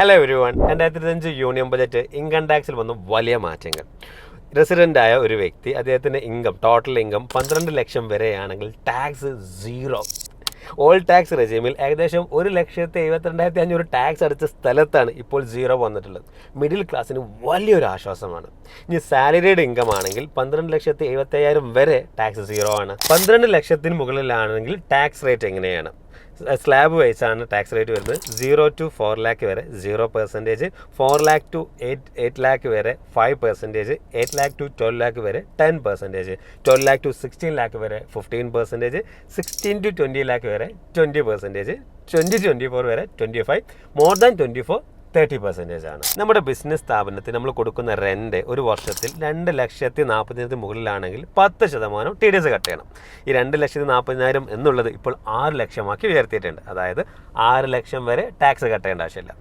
Hello everyone. 2025 union budget income ടാക്സിൽ വന്നു വലിയ മാറ്റങ്ങൾ. റെസിഡൻ്റായ ഒരു വ്യക്തി അദ്ദേഹത്തിൻ്റെ ടോട്ടൽ ഇൻകം 12 ലക്ഷം വരെയാണെങ്കിൽ ടാക്സ് സീറോ. ഓൾ ടാക്സ് റെജീമിൽ ഏകദേശം 1,72,500 ടാക്സ് അടിച്ച സ്ഥലത്താണ് ഇപ്പോൾ സീറോ വന്നിട്ടുള്ളത്. മിഡിൽ ക്ലാസ്സിന് വലിയൊരു ആശ്വാസമാണ്. ഇനി സാലറിയുടെ ഇൻകം ആണെങ്കിൽ 12,75,000 വരെ ടാക്സ് സീറോ ആണ്. 12 ലക്ഷത്തിന് മുകളിലാണെങ്കിൽ ടാക്സ് റേറ്റ് എങ്ങനെയാണ്? സ്ലാബ് വൈസാണ് ടാക്സ് റേറ്റ് വരുന്നത്. 0 to 4 lakh വരെ 0%, 4 lakh to 8 lakh വരെ 5%, 8 lakh to 12 lakh വരെ 10%, 12 lakh to 16 lakh വരെ 15%, 16 to 20 lakh വരെ 20%, 20-24 വരെ 25%, മോർ ദാൻ 24 30% ആണ്. നമ്മുടെ ബിസിനസ് സ്ഥാപനത്തിൽ നമ്മൾ കൊടുക്കുന്ന റെന്റ് ഒരു വർഷത്തിൽ 2,40,000 മുകളിലാണെങ്കിൽ 10% TDS കട്ട് ചെയ്യണം. ഈ 2,40,000 എന്നുള്ളത് ഇപ്പോൾ 6 ലക്ഷമാക്കി ഉയർത്തിയിട്ടുണ്ട്. അതായത് 6 ലക്ഷം വരെ ടാക്സ് കട്ട് ചെയ്യേണ്ട ആവശ്യമില്ല.